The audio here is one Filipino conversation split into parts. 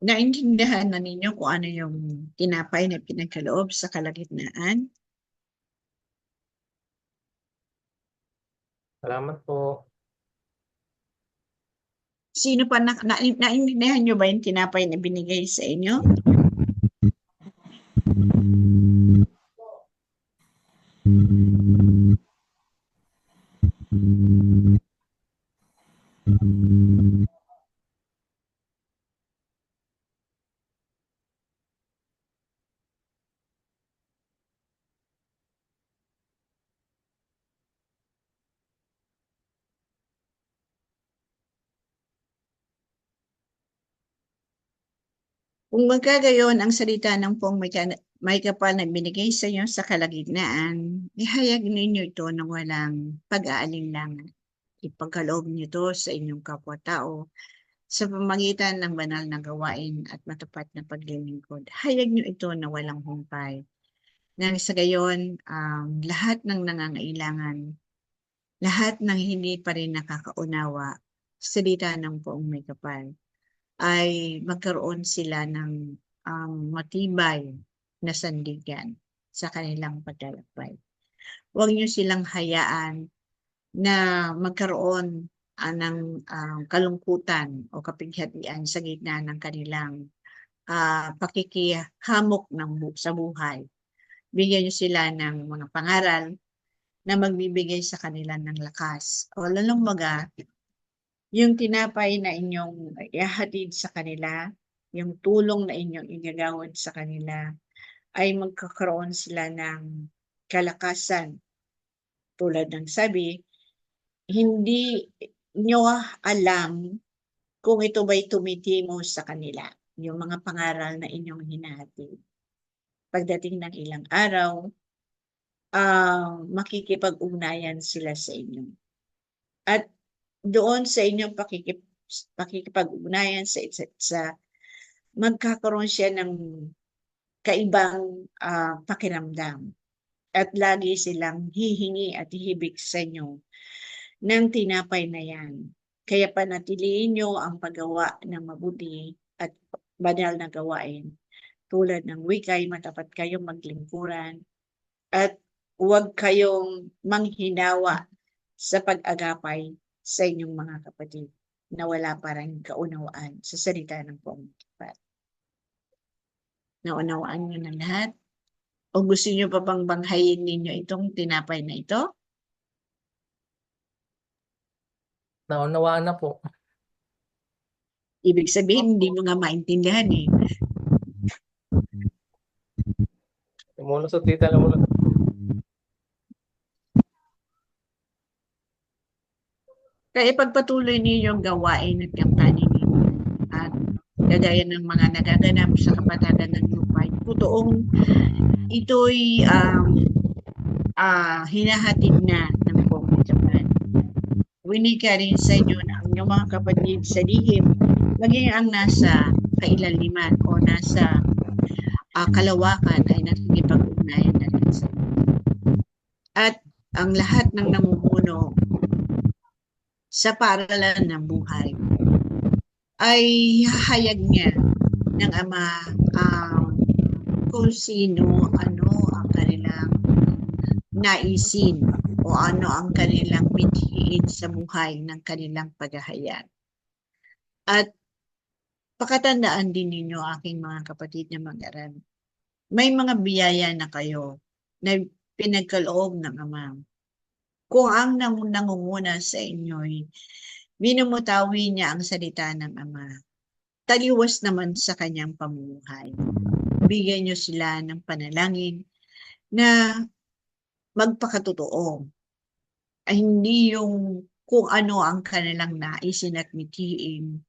Naintindihan na ninyo kung ano yung tinapay na pinagkaloob sa kalagitnaan? Salamat po. Sino pa naintindihan nyo ba yung tinapay na binigay sa inyo? Kung magkagayon ang salita ng pong may kapal na binigay sa inyo sa kalagitnaan, ihayag ninyo ito ng walang pag-aalinlangan. Ipagkaloob niyo ito sa inyong kapwa-tao sa pamamagitan ng banal na gawain at matapat na paglilingkod. Hayag niyo ito na walang humpay. Nang sa gayon, lahat ng nangangailangan, lahat ng hindi pa rin nakakaunawa, salita ng poong may kapal, ay magkaroon sila ng matibay na sandigan sa kanilang paglalakbay. Huwag niyo silang hayaan na magkaroon ng kalungkutan o kapighatian sa gitna ng kanilang pakikihamok sa buhay. Bigyan niyo sila ng mga pangaral na magbibigay sa kanila ng lakas. O lalong maga, yung tinapay na inyong ihahatid sa kanila, yung tulong na inyong igagawad sa kanila, ay magkakaroon sila ng kalakasan. Tulad ng sabi, hindi nyo alam kung ito ba'y tumitimo sa kanila, yung mga pangaral na inyong hinahatid. Pagdating ng ilang araw, makikipag-ugnayan sila sa inyo. At doon sa inyong pakikipag-ugnayan sa isa't isa, magkakaroon siya ng kaibang pakiramdam. At lagi silang hihingi at hihibik sa inyo ng tinapay na yan. Kaya panatiliin nyo ang paggawa ng mabuti at banal na gawain. Tulad ng wikay, matapat kayong maglingkuran at huwag kayong manghinawa sa pag-agapay sa inyong mga kapatid na wala parang kaunawaan sa salita ng pangungkapat. Naunawaan nyo na lahat? O gusto nyo pa bang banghayin ninyo itong tinapay na ito? Naunawaan na po. Ibig sabihin, hindi mo nga maintindihan eh. Mula sa tita lang mula. Kaya ipagpatuloy ninyo ang gawain at kampanin ninyo. At kagaya ng mga nagaganap sa kapatagan ng lupa, totoong ito'y hinahatid na ng pangungkapat. Winika rin sa inyo na ang inyong mga kapatid sa lihim, maging ang nasa kailaliman o nasa kalawakan ay nakikipag-ugnayan na rin sa inyo. At ang lahat ng namumuno sa paaralan ng buhay ay hahayag niya ng Ama kung sino, ano ang kanilang naisin o ano ang kanilang mithiin sa buhay ng kanilang paghahayag. At pakatandaan din ninyo, aking mga kapatid na mag-aral, may mga biyaya na kayo na pinagkaloob ng Ama. Kung ang nangunguna sa inyo'y minumutawi niya ang salita ng Ama, taliwas naman sa kanyang pamumuhay. Bigyan niyo sila ng panalangin na magpakatotoo. Ay hindi yung kung ano ang kanilang naisin at mithiin,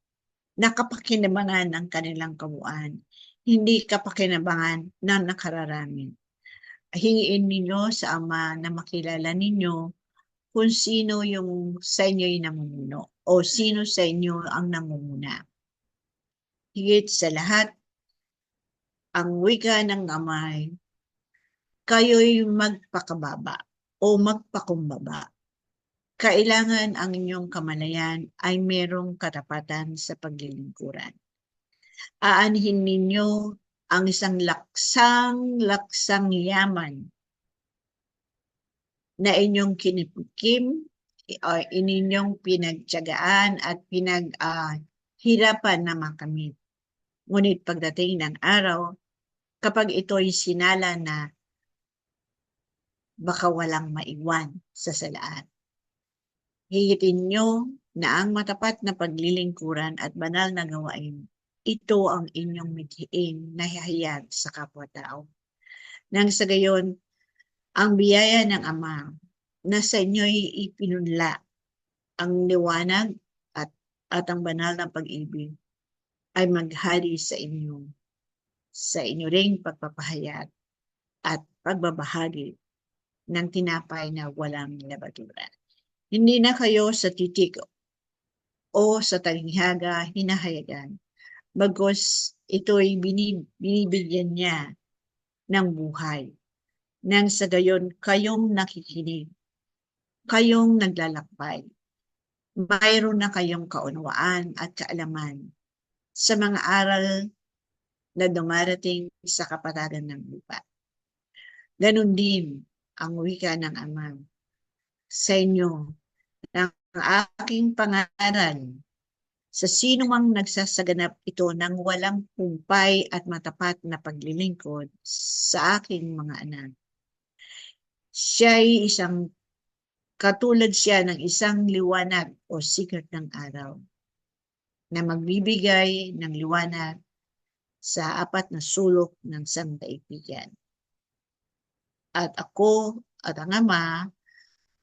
nakapakinabangan ng kanilang kabuuan, hindi kapakinabangan ng nakararami. Hingiin ninyo sa Ama na makilala ninyo kung sino yung sa inyo'y namumuno o sino sa inyo ang namumuna. Higit sa lahat, ang wika ng Amay, kayo'y magpakababa o magpakumbaba kailangan ang inyong kamalayan ay merong katapatan sa paglilingkuran. Aanhin ninyo ang isang laksang yaman na inyong kinikim, ininyong pinagtiyagaan at hirapan na makamit. Ngunit pagdating ng araw, kapag ito'y sinala na, baka walang maiwan sa salaan. Hihitin nyo na ang matapat na paglilingkuran at banal na gawain, ito ang inyong mithiin na hihayag sa kapwa-tao. Nang sa gayon, ang biyaya ng Ama na sa inyo'y ipinunla, ang liwanag at ang banal na pag-ibig ay maghari sa inyo ring pagpapahayag at pagbabahagi ng tinapay na walang labadura. Hindi na kayo sa titik o sa talinghaga hinahayagan, bagos ito'y binibigyan niya ng buhay. Nang sa gayon kayong nakikinig, kayong naglalakbay, mayroon na kayong kaunawaan at kaalaman sa mga aral na dumarating sa kapatagan ng lupa. Ganon din ang wika ng Ama sa inyo ng aking pangaral sa sino mang nagsasaganap ito ng walang pumpay at matapat na paglilingkod sa aking mga anak. Katulad siya ng isang liwanag o sikat ng araw na magbibigay ng liwanag sa apat na sulok ng sangdaigdigan. At ako at ang Ama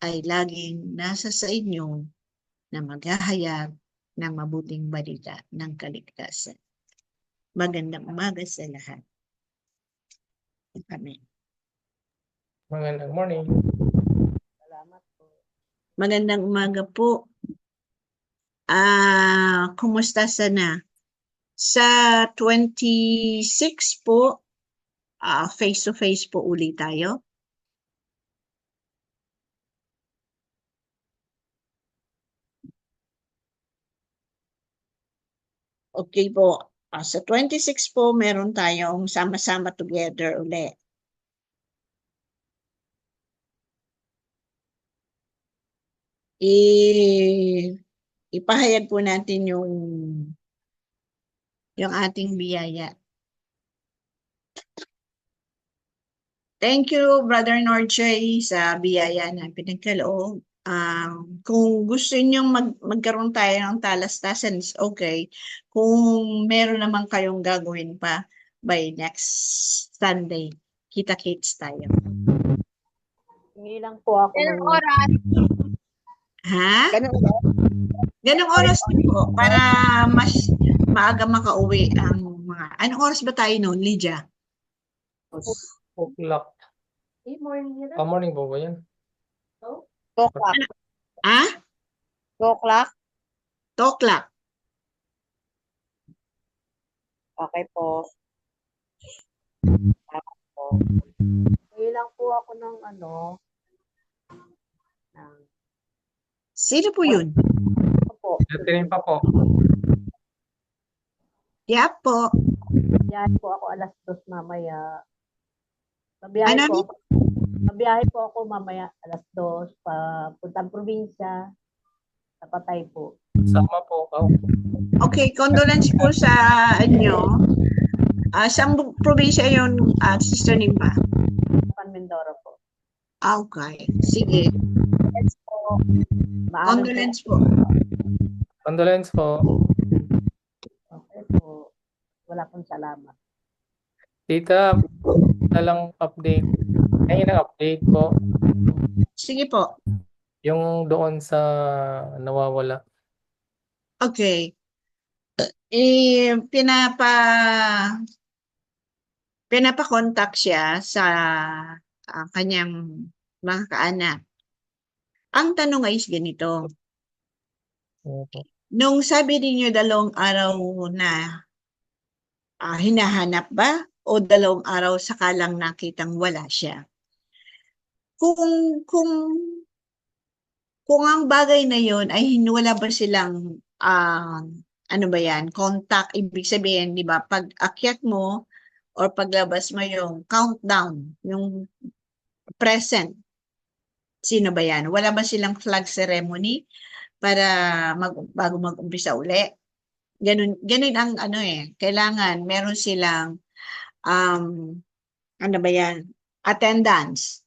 ay laging nasa sa inyo na maghahayag ng mabuting balita ng kaligtasan. Magandang umaga sa lahat. Amen. Magandang morning. Salamat po. Magandang umaga po. Kumusta sana? Sa 26 po, face-to-face po ulit tayo. Okay po. Sa 26 po, meron tayong sama-sama together ulit. Ipahayag po natin yung ating biyaya. Thank you, Brother Norjay, sa biyaya na pinagkaloob. Kung gusto ninyong magkaroon tayo ng talastasan, is okay. Kung meron naman kayong gagawin pa by next Sunday, kita-kits tayo. Hingi lang po ako ng oras. Ha? Ganong oras din po para mas maaga makauwi ang mga... Anong oras ba tayo noon, Lydia? 2:00. morning na. Morning po ba yan? 2 o'clock. 2 o'clock? 2 o'clock. Okay po. Hingi lang po ako ng Sino po yun? po. Natin pa po. Yeah po. Biyahe po ako alas 2 mamaya. Mabiyahe po ako mamaya alas 2 puntang probinsya. Sa Patay po. Sama po. Okay, condolence po sa inyo. Saan probinsya yun, Sister Nimba? San Mindoro po. Okay, sige. Yes po. Condolence po. Condolence po. Okay po. Wala pong salamat. Tita, lang update. Ayun ang update po. Sige po. Yung doon sa nawawala. Okay. Pinapa-contact siya sa kanyang mga kaanak. Ang tanong ay ganito. Nung sabi niyo 2 araw na hinahanap ba o 2 araw saka lang nakitang wala siya? Kung kung ang bagay na yon ay wala ba silang ano ba yan, contact, ibig sabihin, di ba, pag akyat mo or paglabas mo yung countdown, yung present, sino ba yan? Wala ba silang flag ceremony para bago mag-umpisa uli? Ganun ang ano kailangan meron silang um, ano ba yan? Attendance.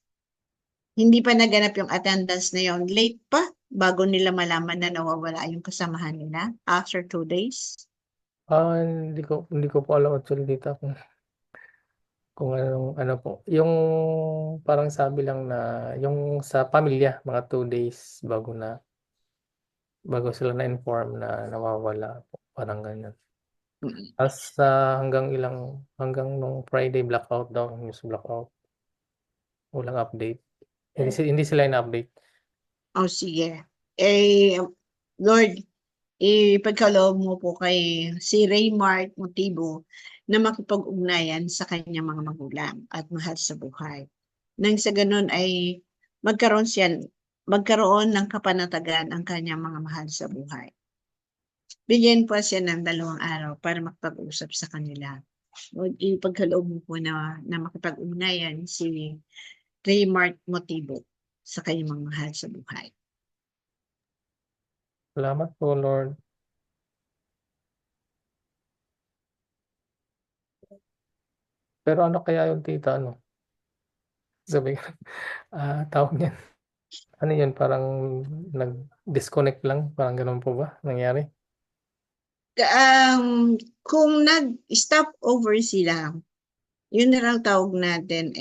Hindi pa naganap yung attendance na yon. Late pa bago nila malaman na nawawala yung kasamahan nila after 2 days. Hindi ko po alam actually dito kung anong ano po. Yung parang sabi lang na yung sa pamilya, mga 2 days bago sila na-inform na nawawala po. Parang ganyan. Mm. Tapos hanggang nung Friday blackout daw, news blackout. Walang update. Hindi sila in-update. O sige. Lord, ipagkaloob mo po kay si Raymart Motibo na makipag-ugnayan sa kanyang mga magulang at mahal sa buhay. Nang sa ganun ay magkaroon ng kapanatagan ang kanyang mga mahal sa buhay. Bigyan po siya ng 2 araw para makipag-usap sa kanila. Ipagkaloob mo po na makipag-ugnayan si Raymart Motibo sa kanyang mga mahal sa buhay. Salamat po, Lord. Pero ano kaya yung tita, ano? Sabi ko, tawag niyan. Ano yun, parang nag-disconnect lang? Parang ganun po ba nangyari? Kung nag-stop over sila, yun na lang tawag natin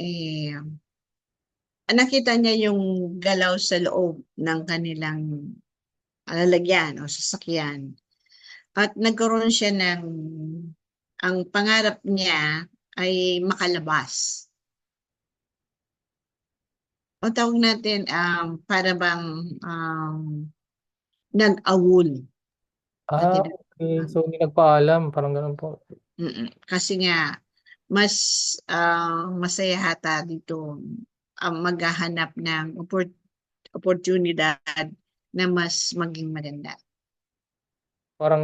nakita niya yung galaw sa loob ng kanilang lalagyan o sasakyan. At nagkaroon siya ang pangarap niya ay makalabas. O tawag natin, para bang nag-awol. Okay. So, hindi nagpaalam. Parang ganun po. Kasi nga, mas masaya hata dito maghahanap ng oportunidad na mas maging maganda. Parang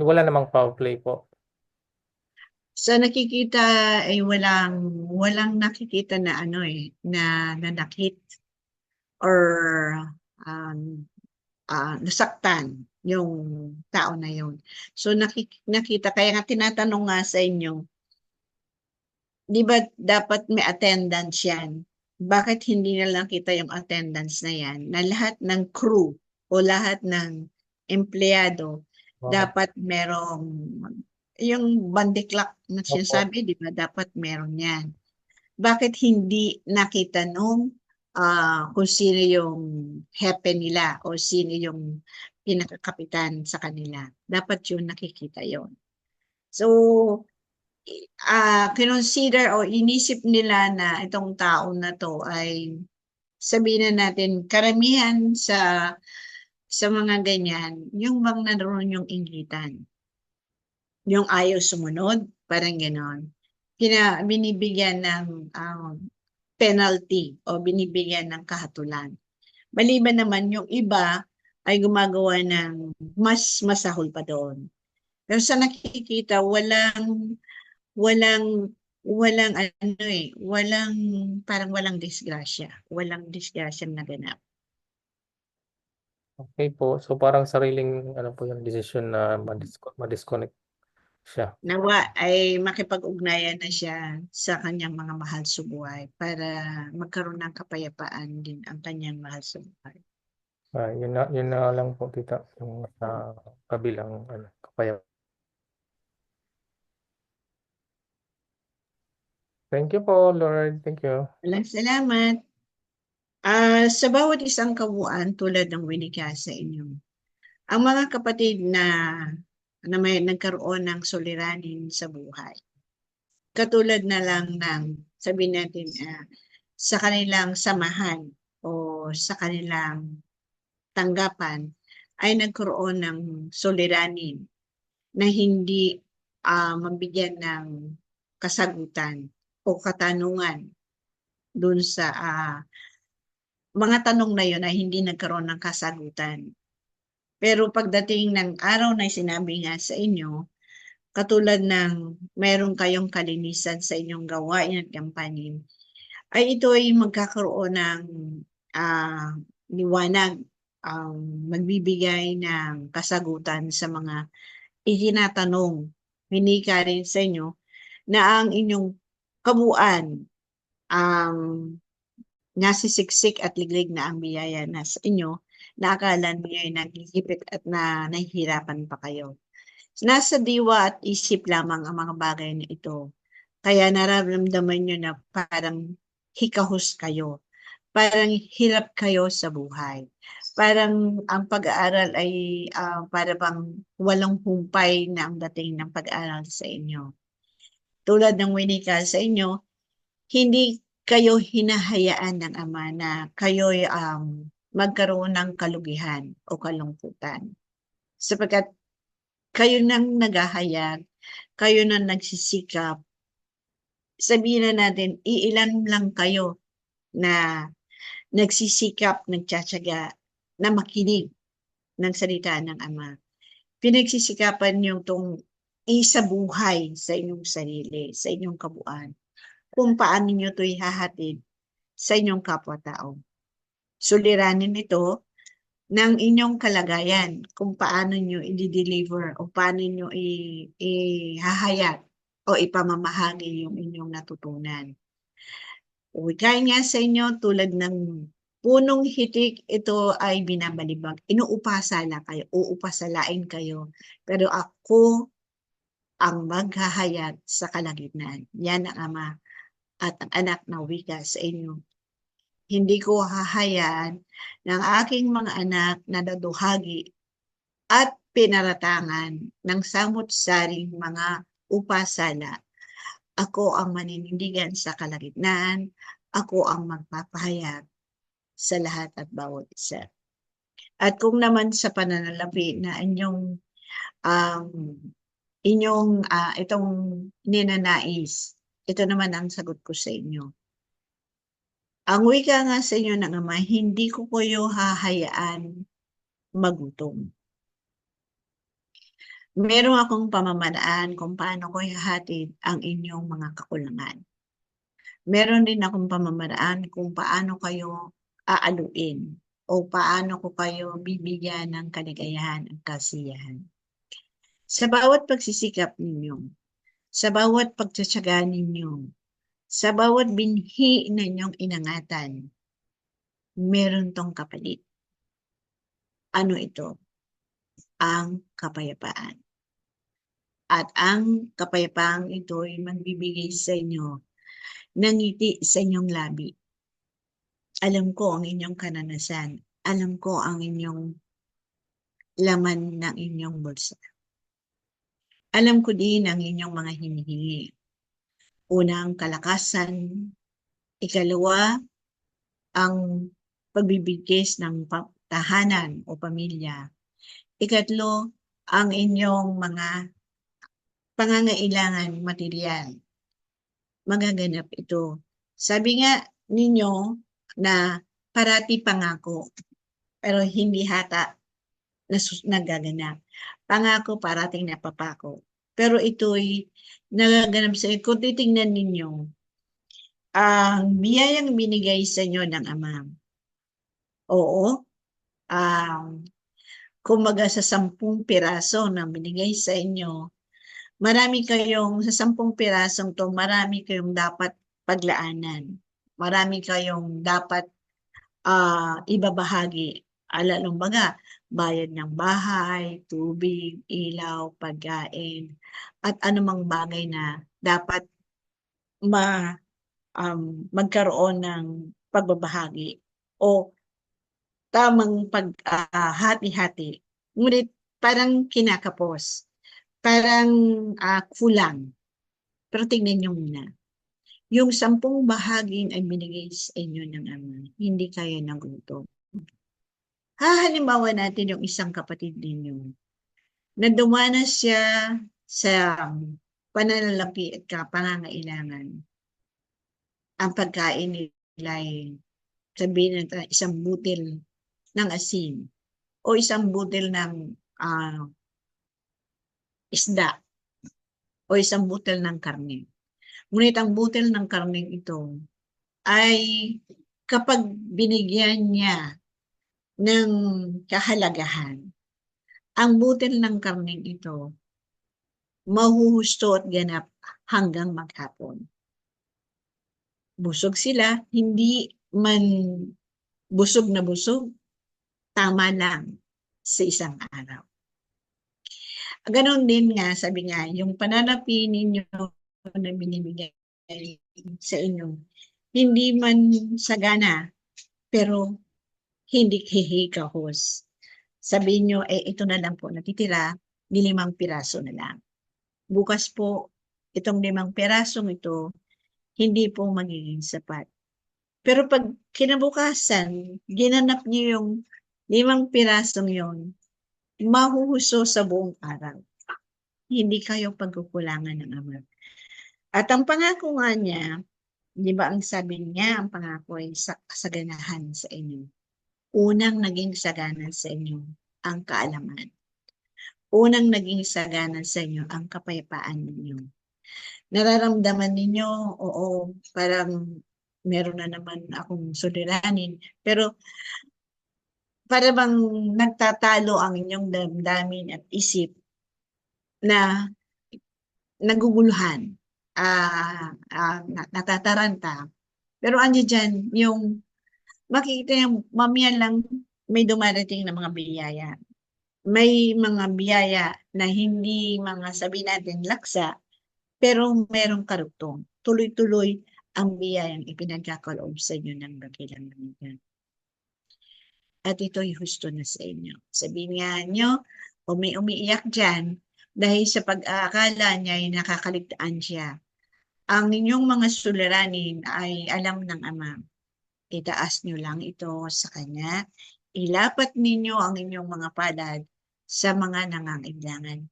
wala namang foul play po. Sa nakikita ay walang nakikita na na nanakit or nasaktan yung tao na yun. So nakita, kaya nga tinatanong nga sa inyo, di ba dapat may attendance yan? Bakit hindi na lang kita yung attendance na yan? Na lahat ng crew o lahat ng empleyado dapat merong yung bandiklak na sinasabi, di ba? Dapat meron yan. Bakit hindi nakita nung kung sino yung hepe nila o sino yung pinakakapitan sa kanila? Dapat yun nakikita yon. So, kinonsider o inisip nila na itong tao na to ay sabihin na natin karamihan sa mga ganyan, yung bang naroon yung inggitan. Yung ayaw sumunod, parang gano'n. Binibigyan ng penalty o binibigyan ng kahatulan. Maliban naman yung iba ay gumagawa ng mas masahol pa doon. Pero sa nakikita, parang walang disgrasya. Walang disgrasya na ganap. Okay po. So, parang sariling, ano po yung decision na ma-disconnect siya. Nawa ay makipag-ugnayan na siya sa kanyang mga mahal sa buhay para magkaroon ng kapayapaan din ang kanyang mahal sa buhay. Yun na lang po, tita. Yung kabilang kapayapaan. Thank you po, Lord. Thank you. Walang salamat. Sa bawat isang kabuuan tulad ng winika sa inyo, ang mga kapatid na may nagkaroon ng suliranin sa buhay, katulad na lang ng sabihin natin sa kanilang samahan o sa kanilang tanggapan ay nagkaroon ng suliranin na hindi mabigyan ng kasagutan o katanungan dun sa mga tanong na yun ay hindi nagkaroon ng kasagutan. Pero pagdating ng araw na sinabi nga sa inyo, katulad ng meron kayong kalinisan sa inyong gawain at gampanin, ay ito ay magkakaroon ng liwanag, magbibigay ng kasagutan sa mga itinatanong. Hinika rin sa inyo na ang inyong kabuuan nasisiksik at liglig na ang biyaya na sa inyo, na akala niyo ay nagigipit at na nahihirapan pa kayo. Nasa diwa at isip lamang ang mga bagay na ito. Kaya nararamdaman nyo na parang hikahos kayo. Parang hirap kayo sa buhay. Parang ang pag-aaral ay para bang walang humpay na ang dating ng pag-aaral sa inyo. Tulad ng winika sa inyo, hindi kayo hinahayaan ng Ama na kayo'y magkaroon ng kalugihan o kalungkutan. Sapagkat kayo nang naghahayag, kayo nang nagsisikap, sabihin na natin, iilan lang kayo na nagsisikap, nagtsatsaga, na makinig ng salita ng Ama. Pinagsisikapan niyo itong isabuhay sa inyong sarili, sa inyong kabuuan, kung paano niyo ito ihahatid sa inyong kapwa-tao. Suliranin ito ng inyong kalagayan, kung paano niyo i-deliver o paano niyo ihahayag o ipamamahagi yung inyong natutunan. Wikain nga sa inyo tulad ng punong hitik, ito ay binabalibag. Inuupasala kayo, uupasalain kayo. Pero ako ang maghahayag sa kalagitnaan. Yan ang Ama at ang Anak na wika sa inyo. Hindi ko hahayaan ng aking mga anak na naduhagi at pinaratangan ng samut-saring mga upasala. Ako ang maninindigan sa kalagitnaan. Ako ang magpapahayag sa lahat at bawat isa. At kung naman sa pananalapi na itong ninanais, ito naman ang sagot ko sa inyo. Ang wika nga sa inyo ng Ama, hindi ko kayo hahayaan magutom. Meron akong pamamaraan kung paano ko ihahatid ang inyong mga kakulangan. Meron din akong pamamaraan kung paano kayo aaluin o paano ko kayo bibigyan ng kaligayahan at kasiyahan. Sa bawat pagsisikap ninyo, sa bawat pagtsatsaga ninyo, sa bawat binhi na inyong inangatan, meron tong kapalit. Ano ito? Ang kapayapaan. At ang kapayapaang ito ay magbibigay sa inyo ng ngiti sa inyong labi. Alam ko ang inyong kananasan. Alam ko ang inyong laman ng inyong bulsa. Alam ko din ang inyong mga hinihingi. Una, ang kalakasan. Ikalawa, ang pagbibigkis ng tahanan o pamilya. Ikatlo, ang inyong mga pangangailangan material. Magaganap ito. Sabi nga ninyo na parati pangako, pero hindi hata nagaganap. Pangako parating napapako. Pero ito'y nagaganap sa inyo. Kung titingnan ninyo, ang biyayang binigay sa inyo ng Ama. Oo, kumbaga sa 10 piraso na binigay sa inyo, sa 10 pirasong to, marami kayong dapat paglaanan. Marami kayong dapat ibabahagi. Lalong baga, bayad ng bahay, tubig, ilaw, pagkain, at anumang bagay na dapat magkaroon ng pagbabahagi o tamang paghati-hati. Ngunit parang kinakapos, parang kulang. Pero tingnan nyo muna. Yung 10 bahaging ay binigay sa inyo ng Ama, hindi kayo nagutom. Halimbawa natin yung isang kapatid ninyo na dumanas siya sa pananalapi at pangangailangan. Ang pagkain nila ay sabihin natin isang butil ng asin o isang butil ng isda o isang butil ng karne. Ngunit ang butil ng karne ito ay kapag binigyan niya ng kahalagahan, ang butil ng karne ito mahuhusto at ganap hanggang maghapon. Busog sila, hindi man busog na busog, tama lang sa isang araw. Ganon din nga, sabi nga, yung pananapi ninyo na binibigay sa inyo, hindi man sagana, pero hindi hihikahos. Sabihin nyo, ito na lang po natitira, 5 piraso na lang. Bukas po, itong 5 pirasong ito, hindi po magiging sapat. Pero pag kinabukasan, ginanap niyo yung 5 pirasong yon, mahuhuso sa buong araw. Hindi kayo pagkukulangan ng Ama. At ang pangako nga niya, di ba ang sabi niya, ang pangako ay saganahan sa inyo. Unang naging sagana sa inyo ang kaalaman. Unang naging sagana sa inyo ang kapayapaan ninyo. Nararamdaman ninyo, oo, parang meron na naman akong suliranin, pero para bang nagtatalo ang inyong damdamin at isip na naguguluhan, natataranta. Pero andiyan dyan, yung makikita yung mamaya lang may dumarating na mga biyaya. May mga biyaya na hindi mga sabi natin laksa, pero merong karugtong. Tuloy-tuloy ang biyayang ipinagkakaloob sa inyo ng dakilang namigan. At ito'y husto na sa inyo. Sabihin nga nyo, umiiyak dyan dahil sa pag-aakala niya ay nakakaligtaan siya. Ang inyong mga suliranin ay alam ng Ama. Itaas nyo lang ito sa Kanya. Ilapat ninyo ang inyong mga palad sa mga nangangailangan.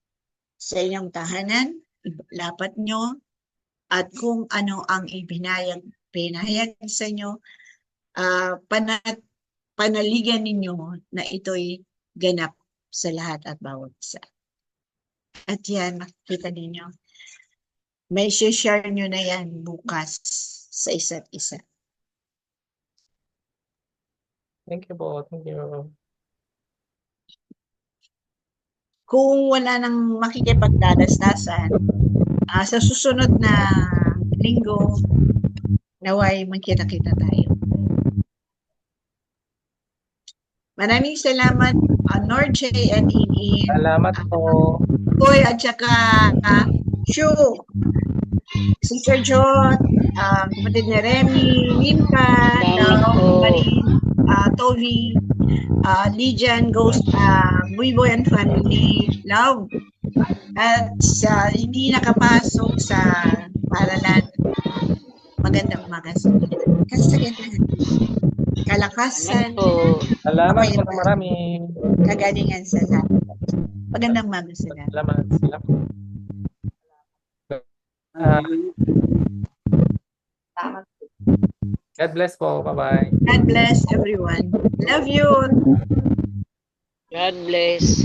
Sa inyong tahanan, ilapat nyo at kung ano ang pinahayag sa inyo, panaligan ninyo na ito'y ganap sa lahat at bawat isa. At yan, makikita ninyo, may share nyo na yan bukas sa isa't isa. Thank you po. Thank you. Kung wala nang makikipagdadastasan, sa susunod na linggo, naway magkita-kita tayo. Maraming salamat, Norje and Iin. Salamat po. Koy at saka Shu, Sister John, kapatid ni Remy, Ninka, Marie, Tovi, Lijan, Ghost, Buiboy and Family, Love. At hindi nakapasok sa paralan, magandang umaga sa inyo. Kasaganahan, kalakasan, Salamat po ng marami. kagalingan sa lahat. Magandang umaga sa lahat. Salamat. God bless po. Bye-bye. God bless everyone. Love you. God bless.